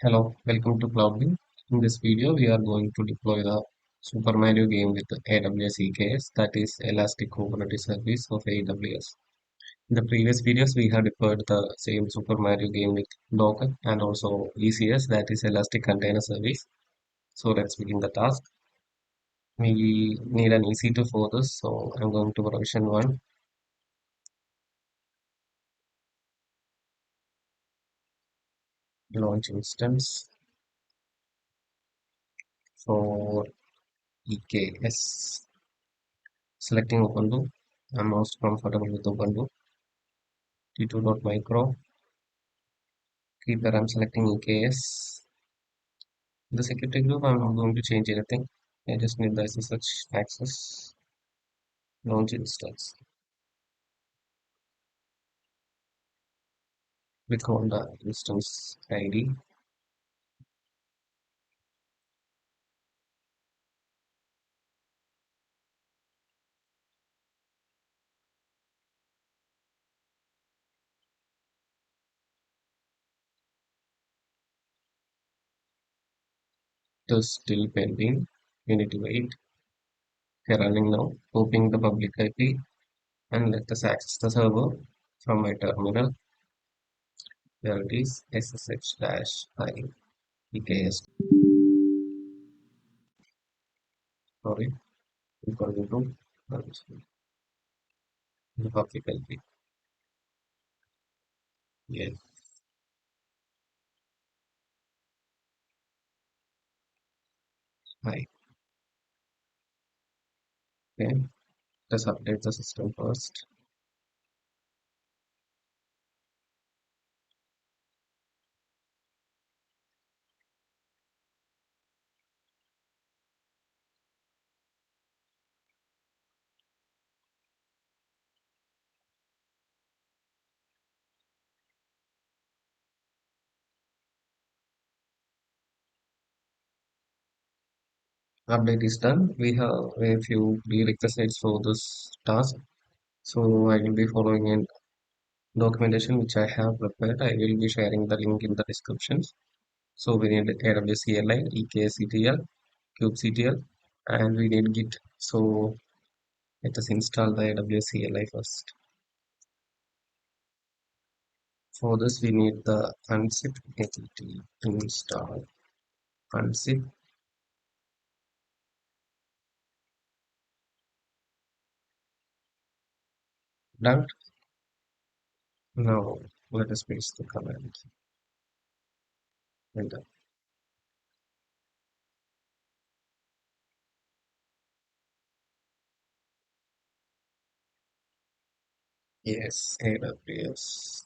Hello, welcome to CloudBeam. In this video, we are going to deploy the Super Mario game with AWS EKS, that is Elastic Kubernetes Service of AWS. In the previous videos, we have deployed the same Super Mario game with Docker and also ECS, that is Elastic Container Service. So let's begin the task. We need an EC2 for this, so I'm going to provision one, launch instance for EKS. Selecting Ubuntu. I'm most comfortable with Ubuntu. T2.micro. Keep I'm selecting EKS. The security group, I'm not going to change anything. I just need the SSH access. Launch instance. Withhold the instance ID. It is still pending. We need to wait. Okay, running now. Copying the public IP and let us access the server from my terminal. There it is, SSH-i EKS. Sorry, equal to the public IP. Yes, hi. Okay, let's update the system first. Update is done. We have a few prerequisites for this task. So I will be following in documentation which I have prepared. I will be sharing the link in the descriptions. So we need AWS CLI, EKSCTL, kubectl, and we need Git. So let us install the AWS CLI first. For this we need the unzip entity install unzip. Done. Now let us paste the command. Enter. Yes, AWS.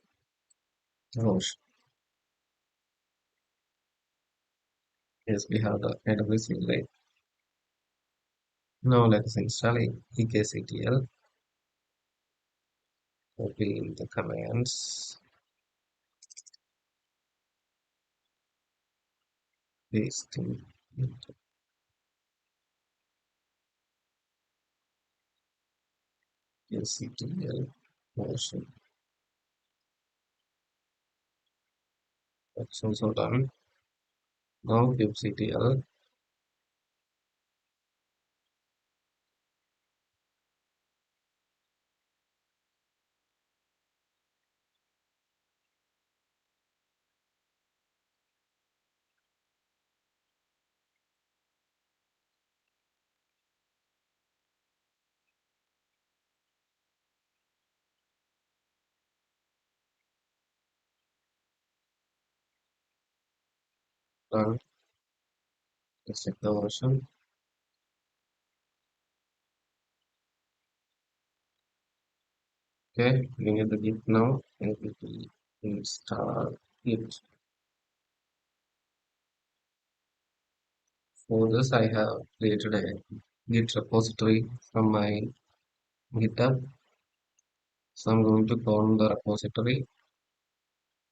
Oh, yes, we have the AWS CLI. Now let us install EKSCTL. Copy the commands. Pasting. EKSCTL version. That's also done. Now kubectl. Done. Let's check the version. Okay, we need the Git now. And we will install it. For this, I have created a Git repository from my GitHub. So I'm going to clone the repository.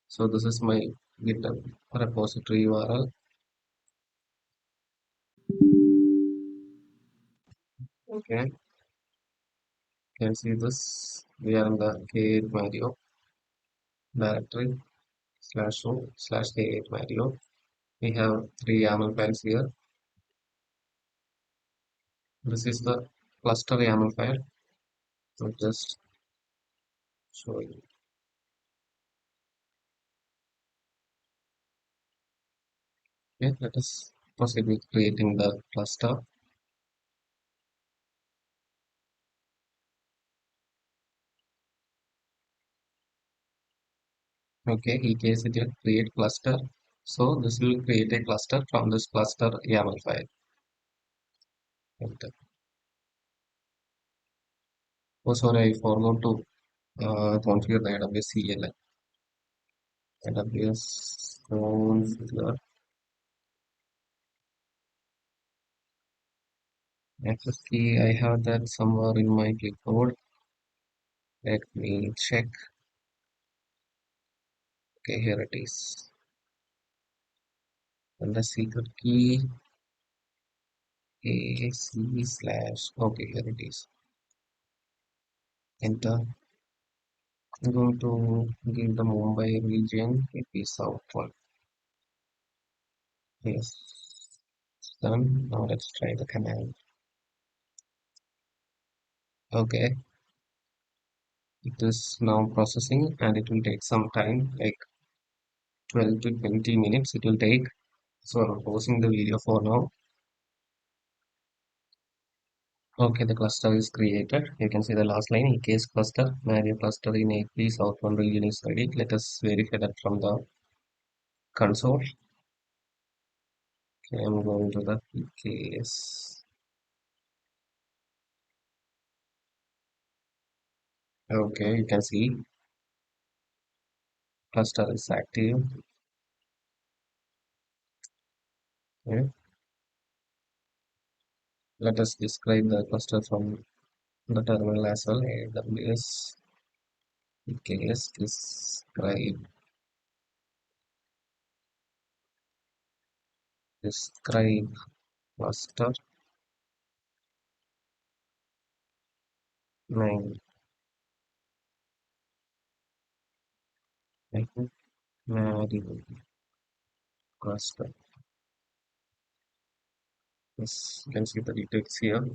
So this is my GitHub repository URL. Okay, you can see this. We are in the K8 Mario directory /o/K8 Mario. We have three YAML files here. This is the cluster YAML file. So just show you. Okay, let us proceed with creating the cluster. Okay, EKS it will create cluster. So this will create a cluster from this cluster YAML file. Enter. Oh, sorry, I forgot to configure the AWS CLI. AWS configure access key. I have that somewhere in my clipboard. Let me check. Okay, here it is. And the secret key AC slash. Okay, here it is. Enter. I'm going to give the Mumbai region a piece of one. Yes, done. Now let's try the command. Okay, it is now processing and it will take some time, like 12 to 20 minutes it will take. So I'm pausing the video for now. Okay, the cluster is created. You can see the last line, EKS cluster, Mario cluster in AP Southbound region is ready. Let us verify that from the console. Okay, I'm going to the EKS. Okay, you can see cluster is active. Okay. Let us describe the cluster from the terminal as well. AWS EKS describe cluster 9. I think Mario cluster. Yes, you can see the details here.